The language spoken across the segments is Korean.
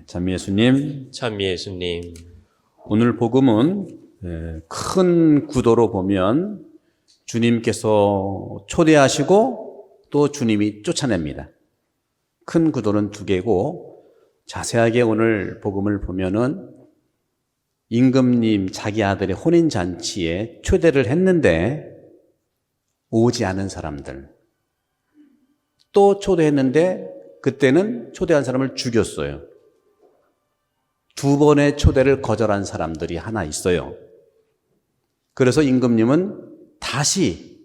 참 예수님, 참 예수님, 오늘 복음은 큰 구도로 보면 주님께서 초대하시고 또 주님이 쫓아냅니다. 큰 구도는 두 개고 자세하게 오늘 복음을 보면은 임금님 자기 아들의 혼인잔치에 초대를 했는데 오지 않은 사람들, 또 초대했는데 그때는 초대한 사람을 죽였어요. 두 번의 초대를 거절한 사람들이 하나 있어요. 그래서 임금님은 다시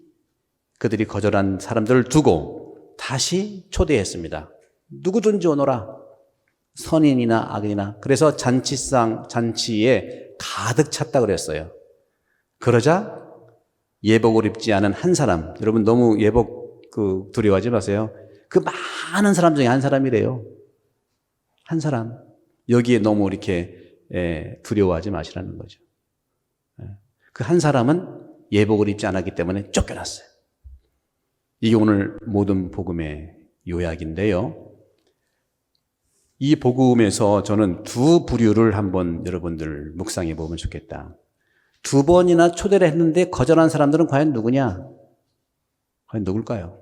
그들이 거절한 사람들을 두고 다시 초대했습니다. 누구든지 오너라. 선인이나 악인이나. 그래서 잔치에 가득 찼다 그랬어요. 그러자 예복을 입지 않은 한 사람, 여러분 너무 예복 두려워하지 마세요. 그 많은 사람 중에 한 사람이래요. 한 사람. 여기에 너무 이렇게 두려워하지 마시라는 거죠. 그 한 사람은 예복을 입지 않았기 때문에 쫓겨났어요. 이게 오늘 모든 복음의 요약인데요. 이 복음에서 저는 두 부류를 한번 여러분들 묵상해 보면 좋겠다. 두 번이나 초대를 했는데 거절한 사람들은 과연 누구냐? 과연 누굴까요?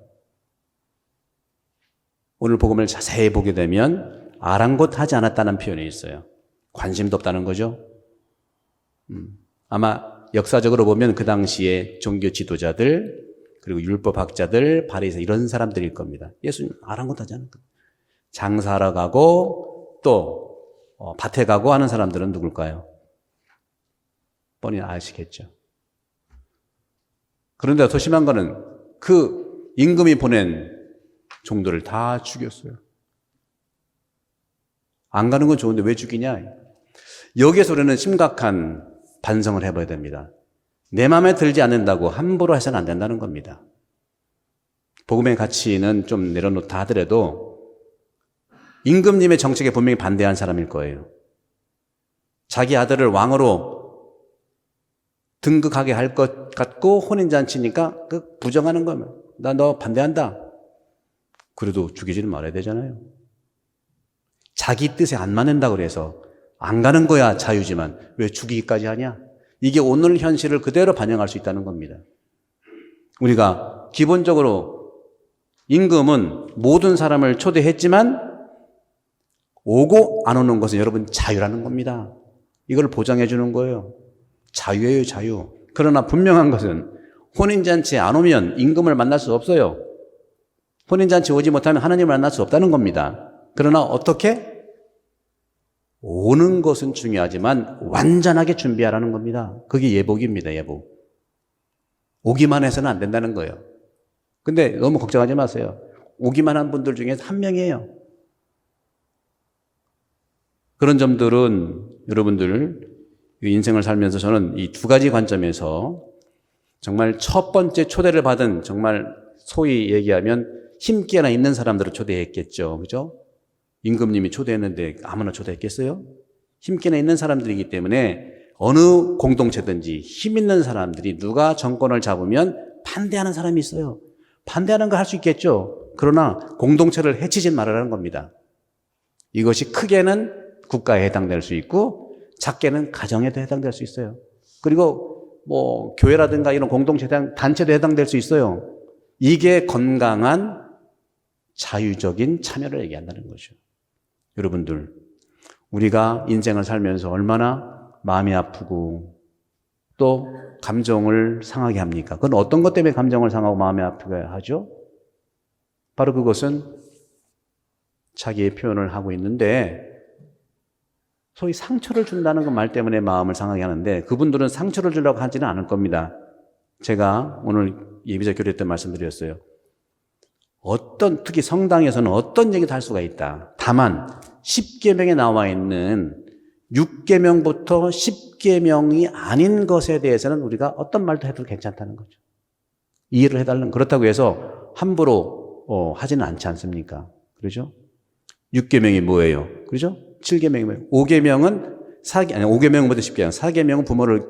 오늘 복음을 자세히 보게 되면 아랑곳하지 않았다는 표현이 있어요. 관심도 없다는 거죠. 아마 역사적으로 보면 그 당시에 종교 지도자들 그리고 율법학자들, 바리새 이런 사람들일 겁니다. 예수님 아랑곳하지 않은 겁니다. 장사하러 가고 또 밭에 가고 하는 사람들은 누굴까요? 뻔히 아시겠죠. 그런데 더 심한 거는 그 임금이 보낸 종들을 다 죽였어요. 안 가는 건 좋은데 왜 죽이냐? 여기에서 우리는 심각한 반성을 해봐야 됩니다. 내 마음에 들지 않는다고 함부로 해서는 안 된다는 겁니다. 복음의 가치는 좀 내려놓다 하더라도 임금님의 정책에 분명히 반대한 사람일 거예요. 자기 아들을 왕으로 등극하게 할 것 같고 혼인잔치니까 부정하는 거면 나 너 반대한다. 그래도 죽이지는 말아야 되잖아요. 자기 뜻에 안 맞는다고 그래서 안 가는 거야 자유지만 왜 죽이기까지 하냐? 이게 오늘 현실을 그대로 반영할 수 있다는 겁니다. 우리가 기본적으로 임금은 모든 사람을 초대했지만 오고 안 오는 것은 여러분 자유라는 겁니다. 이걸 보장해 주는 거예요. 자유예요, 자유. 그러나 분명한 것은 혼인잔치에 안 오면 임금을 만날 수 없어요. 혼인잔치 오지 못하면 하나님을 만날 수 없다는 겁니다. 그러나 어떻게? 오는 것은 중요하지만 완전하게 준비하라는 겁니다. 그게 예복입니다, 예복. 오기만 해서는 안 된다는 거예요. 근데 너무 걱정하지 마세요. 오기만 한 분들 중에 한 명이에요. 그런 점들은 여러분들 인생을 살면서 저는 이 두 가지 관점에서 정말 첫 번째 초대를 받은 정말 소위 얘기하면 힘께나 있는 사람들을 초대했겠죠. 그죠? 임금님이 초대했는데 아무나 초대했겠어요? 힘께나 있는 사람들이기 때문에 어느 공동체든지 힘 있는 사람들이 누가 정권을 잡으면 반대하는 사람이 있어요. 반대하는 거 할 수 있겠죠. 그러나 공동체를 해치진 말아라는 겁니다. 이것이 크게는 국가에 해당될 수 있고 작게는 가정에도 해당될 수 있어요. 그리고 뭐 교회라든가 이런 공동체 단체도 해당될 수 있어요. 이게 건강한 자유적인 참여를 얘기한다는 거죠. 여러분들, 우리가 인생을 살면서 얼마나 마음이 아프고 또 감정을 상하게 합니까? 그건 어떤 것 때문에 감정을 상하고 마음이 아프게 하죠? 바로 그것은 자기의 표현을 하고 있는데 소위 상처를 준다는 그 말 때문에 마음을 상하게 하는데 그분들은 상처를 주려고 하지는 않을 겁니다. 제가 오늘 예비자 교회 때 말씀드렸어요. 특히 성당에서는 어떤 얘기도 할 수가 있다. 다만 10계명에 나와 있는 6계명부터 10계명이 아닌 것에 대해서는 우리가 어떤 말도 해도 괜찮다는 거죠. 이해를 해달라는. 그렇다고 해서 함부로 하지는 않지 않습니까? 그러죠? 6계명이 뭐예요? 그러죠? 7계명이 뭐예요? 5계명은 5계명보다 쉽게 하면 4계명은 부모를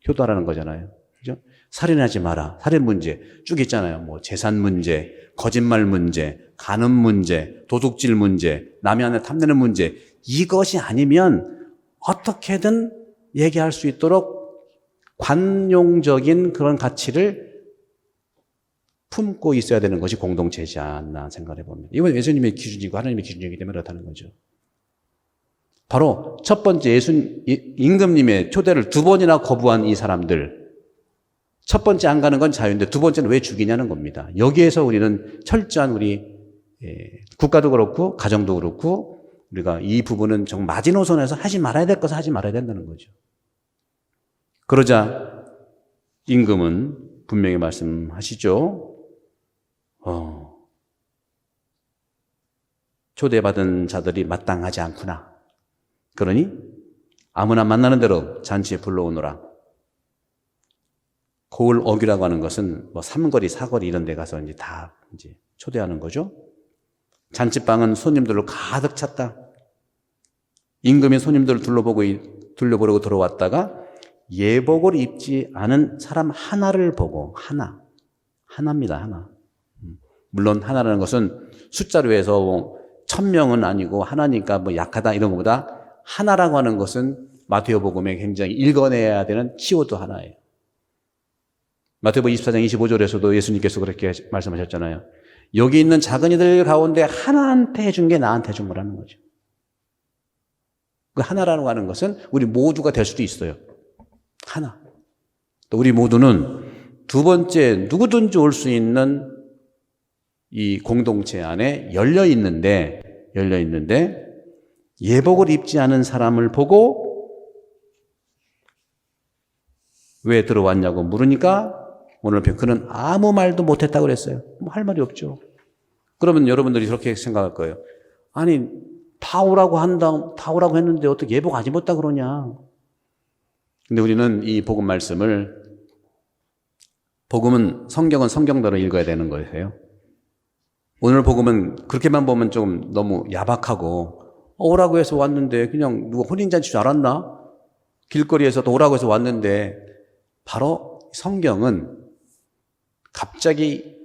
효도하라는 거잖아요. 그죠? 살인하지 마라. 살인 문제 쭉 있잖아요. 뭐 재산 문제, 거짓말 문제, 간음 문제, 도둑질 문제, 남의 아내 탐내는 문제 이것이 아니면 어떻게든 얘기할 수 있도록 관용적인 그런 가치를 품고 있어야 되는 것이 공동체이지 않나 생각해 봅니다. 이건 예수님의 기준이고 하나님의 기준이기 때문에 그렇다는 거죠. 바로 첫 번째 임금님의 초대를 2번이나 거부한 이 사람들, 첫 번째 안 가는 건 자유인데 2번째는 왜 죽이냐는 겁니다. 여기에서 우리는 철저한 우리 국가도 그렇고 가정도 그렇고 우리가 이 부분은 정말 마지노선에서 하지 말아야 될 것을 하지 말아야 된다는 거죠. 그러자 임금은 분명히 말씀하시죠. 초대받은 자들이 마땅하지 않구나. 그러니 아무나 만나는 대로 잔치에 불러오너라. 고을 어기라고 하는 것은 뭐 삼거리, 사거리 이런 데 가서 다 초대하는 거죠. 잔치방은 손님들로 가득 찼다. 임금이 손님들을 둘러보려고 들어왔다가 예복을 입지 않은 사람 하나를 보고, 하나입니다, 하나. 물론 하나라는 것은 숫자로 해서 1000명은 아니고 하나니까 뭐 약하다 이런 것보다 하나라고 하는 것은 마태복음에 굉장히 읽어내야 되는 키워드 하나예요. 마태복음 24장 25절에서도 예수님께서 그렇게 말씀하셨잖아요. 여기 있는 작은 이들 가운데 하나한테 해준 게 나한테 해준 거라는 거죠. 그 하나라고 하는 것은 우리 모두가 될 수도 있어요. 하나. 또 우리 모두는 2번째 누구든지 올 수 있는 이 공동체 안에 열려 있는데 예복을 입지 않은 사람을 보고 왜 들어왔냐고 물으니까 오늘 그는 아무 말도 못했다고 그랬어요. 뭐 할 말이 없죠. 그러면 여러분들이 그렇게 생각할 거예요. 아니 다 오라고 했는데 어떻게 예복 안 입었다 그러냐. 근데 우리는 이 복음 말씀을, 복음은 성경은 성경대로 읽어야 되는 거예요. 오늘 복음은 그렇게만 보면 좀 너무 야박하고, 오라고 해서 왔는데 그냥 누가 혼인잔치 줄 알았나? 길거리에서도 오라고 해서 왔는데, 바로 성경은 갑자기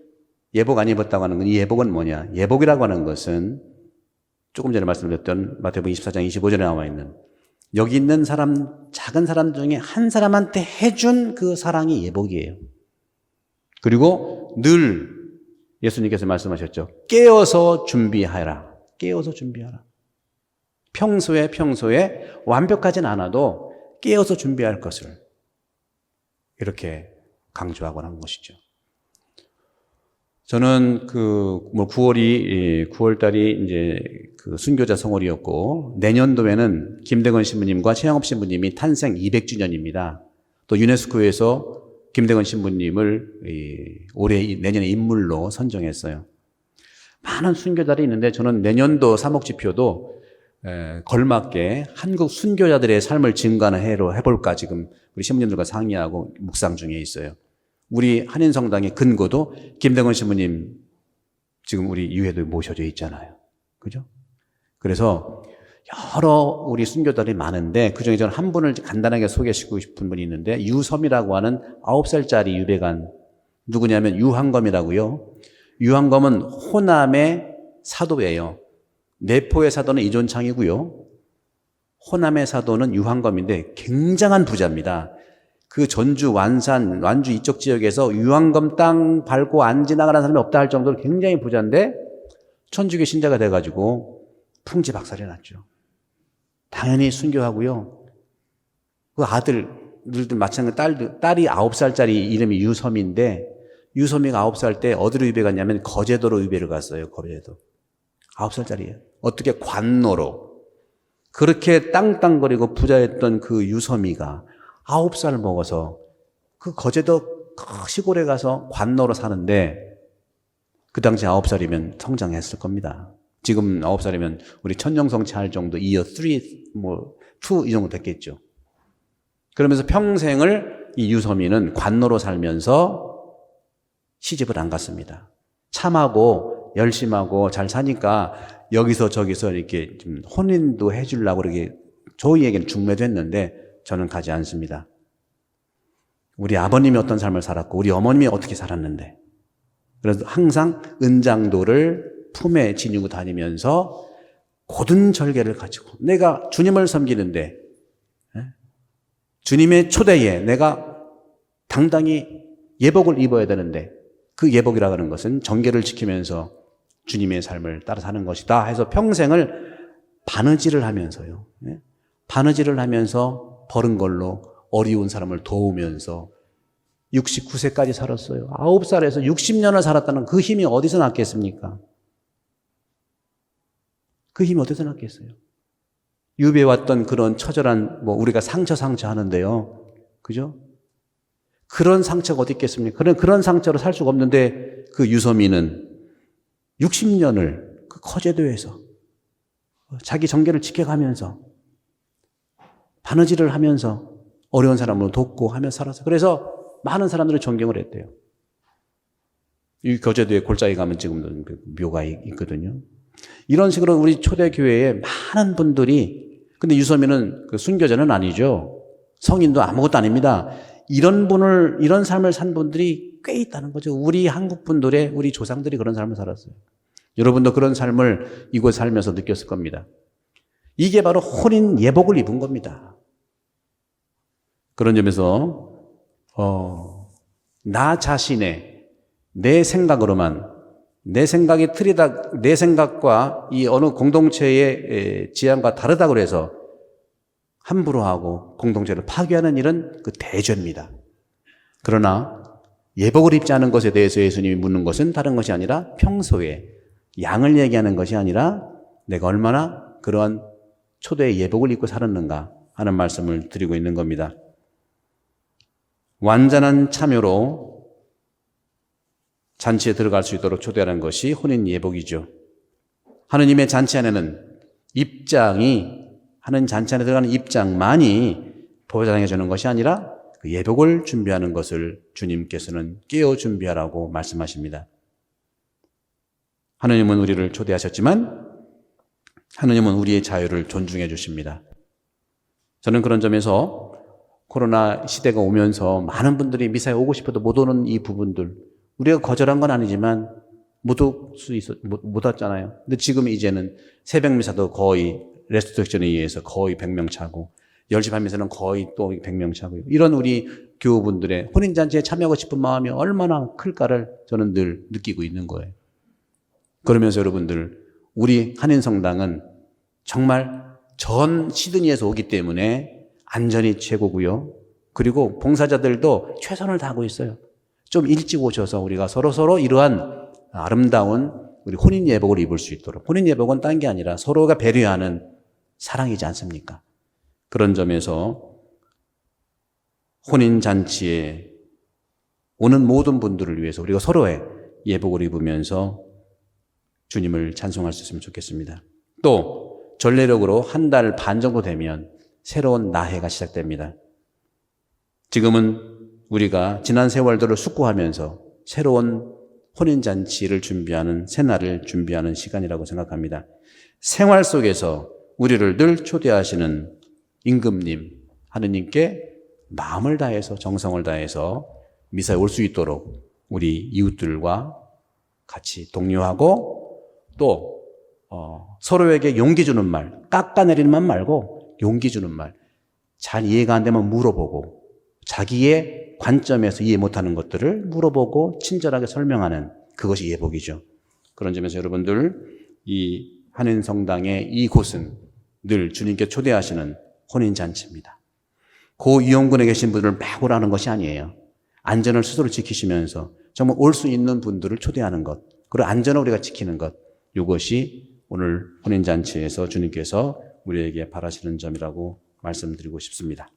예복 안 입었다고 하는 건, 이 예복은 뭐냐? 예복이라고 하는 것은 조금 전에 말씀드렸던 마태복음 24장 25절에 나와 있는 여기 있는 사람, 작은 사람 중에 한 사람한테 해준 그 사랑이 예복이에요. 그리고 늘 예수님께서 말씀하셨죠. 깨어서 준비하라. 깨어서 준비하라. 평소에 완벽하진 않아도 깨어서 준비할 것을 이렇게 강조하고 하는 것이죠. 저는 9월달이 이제 그 순교자 성월이었고, 내년도에는 김대건 신부님과 최영업 신부님이 탄생 200주년입니다. 또 유네스코에서 김대건 신부님을 내년에 인물로 선정했어요. 많은 순교자들이 있는데 저는 내년도 사목지표도 걸맞게 한국 순교자들의 삶을 증가하는 해로 해볼까 지금 우리 신부님들과 상의하고 묵상 중에 있어요. 우리 한인성당의 근거도 김대건 신부님 지금 우리 유해도에 모셔져 있잖아요. 그죠? 그래서 여러 우리 순교자들이 많은데 그중에 저는 한 분을 간단하게 소개시키고 싶은 분이 있는데, 유섬이라고 하는 9살짜리 유배관, 누구냐면 유한검이라고요. 유한검은 호남의 사도예요. 내포의 사도는 이존창이고요. 호남의 사도는 유한검인데 굉장한 부자입니다. 그 전주, 완산, 완주 이쪽 지역에서 유한검 땅 밟고 안 지나가는 사람이 없다 할 정도로 굉장히 부자인데 천주교 신자가 돼가지고 풍지박살이 났죠. 당연히 순교하고요. 그 아들들도 마찬가지, 딸이 9살짜리 이름이 유섬인데, 유섬이가 9살 때 어디로 유배 갔냐면 거제도로 유배를 갔어요. 거제도. 9살짜리예요. 어떻게 관노로. 그렇게 땅땅거리고 부자였던 그 유섬이가 9살 먹어서 그 거제도 시골에 가서 관노로 사는데, 그 당시 9살이면 성장했을 겁니다. 지금 9살이면 우리 천정성치 할 정도, 이어 3, 2 이 정도 됐겠죠. 그러면서 평생을 이 유섬이는 관노로 살면서 시집을 안 갔습니다. 참하고 열심하고 잘 사니까 여기서 저기서 이렇게 좀 혼인도 해주려고 그렇게 저희에게는 중매도 했는데 저는 가지 않습니다. 우리 아버님이 어떤 삶을 살았고 우리 어머님이 어떻게 살았는데, 그래서 항상 은장도를 품에 지니고 다니면서 고든 절개를 가지고 내가 주님을 섬기는데 주님의 초대에 내가 당당히 예복을 입어야 되는데 그 예복이라고 하는 것은 정계를 지키면서 주님의 삶을 따라 사는 것이다 해서 평생을 바느질을 하면서요. 바느질을 하면서 벌은 걸로 어려운 사람을 도우면서 69세까지 살았어요. 9살에서 60년을 살았다는 그 힘이 어디서 났겠습니까? 그 힘이 어디서 났겠어요? 유배에 왔던 그런 처절한 우리가 상처 하는데요. 그죠? 그런 상처가 어디 있겠습니까? 그런 상처로 살 수가 없는데 그 유서민은 60년을 그 거제도에서 자기 정계를 지켜가면서 바느질을 하면서 어려운 사람을 돕고 하며 살았어요. 그래서 많은 사람들이 존경을 했대요. 이 거제도에 골짜기 가면 지금도 묘가 있거든요. 이런 식으로 우리 초대교회에 많은 분들이, 근데 유서민은 그 순교자는 아니죠. 성인도 아무것도 아닙니다. 이런 삶을 산 분들이 꽤 있다는 거죠. 우리 한국 분들의, 우리 조상들이 그런 삶을 살았어요. 여러분도 그런 삶을 이곳 살면서 느꼈을 겁니다. 이게 바로 혼인 예복을 입은 겁니다. 그런 점에서 나 자신의 내 생각으로만, 내 생각이 틀리다, 내 생각과 이 어느 공동체의 지향과 다르다고 해서 함부로 하고 공동체를 파괴하는 일은 그 대죄입니다. 그러나 예복을 입지 않은 것에 대해서 예수님이 묻는 것은 다른 것이 아니라 평소에 양을 얘기하는 것이 아니라 내가 얼마나 그러한 초대의 예복을 입고 살았는가 하는 말씀을 드리고 있는 겁니다. 완전한 참여로 잔치에 들어갈 수 있도록 초대하는 것이 혼인 예복이죠. 하느님의 잔치 안에는 하는 잔치 안에 들어가는 입장만이 보장해 주는 것이 아니라 그 예복을 준비하는 것을 주님께서는 깨어 준비하라고 말씀하십니다. 하느님은 우리를 초대하셨지만 하느님은 우리의 자유를 존중해 주십니다. 저는 그런 점에서 코로나 시대가 오면서 많은 분들이 미사에 오고 싶어도 못 오는 이 부분들, 우리가 거절한 건 아니지만 못 왔잖아요. 근데 지금 이제는 새벽 미사도 거의 레스트릭션에 의해서 거의 100명 차고 10시 반 미사는 거의 또 100명 차고요. 이런 우리 교우분들의 혼인잔치에 참여하고 싶은 마음이 얼마나 클까를 저는 늘 느끼고 있는 거예요. 그러면서 여러분들, 우리 한인성당은 정말 전 시드니에서 오기 때문에 안전이 최고고요. 그리고 봉사자들도 최선을 다하고 있어요. 좀 일찍 오셔서 우리가 서로 이러한 아름다운 우리 혼인 예복을 입을 수 있도록. 혼인 예복은 딴 게 아니라 서로가 배려하는 사랑이지 않습니까? 그런 점에서 혼인 잔치에 오는 모든 분들을 위해서 우리가 서로의 예복을 입으면서 주님을 찬송할 수 있으면 좋겠습니다. 또 전례력으로 한 달 반 정도 되면 새로운 나해가 시작됩니다. 지금은 우리가 지난 세월들을 숙고하면서 새로운 혼인잔치를 준비하는, 새날을 준비하는 시간이라고 생각합니다. 생활 속에서 우리를 늘 초대하시는 임금님, 하느님께 마음을 다해서, 정성을 다해서 미사에 올 수 있도록 우리 이웃들과 같이 독려하고 또 서로에게 용기 주는 말, 깎아내리는 말 말고 용기 주는 말, 잘 이해가 안 되면 물어보고 자기의 관점에서 이해 못하는 것들을 물어보고 친절하게 설명하는, 그것이 예복이죠. 그런 점에서 여러분들, 이 한인성당의 이곳은 늘 주님께 초대하시는 혼인잔치입니다. 고 위험군에 계신 분들을 막 오라는 것이 아니에요. 안전을 스스로 지키시면서 정말 올 수 있는 분들을 초대하는 것, 그리고 안전을 우리가 지키는 것, 이것이 오늘 혼인잔치에서 주님께서 우리에게 바라시는 점이라고 말씀드리고 싶습니다.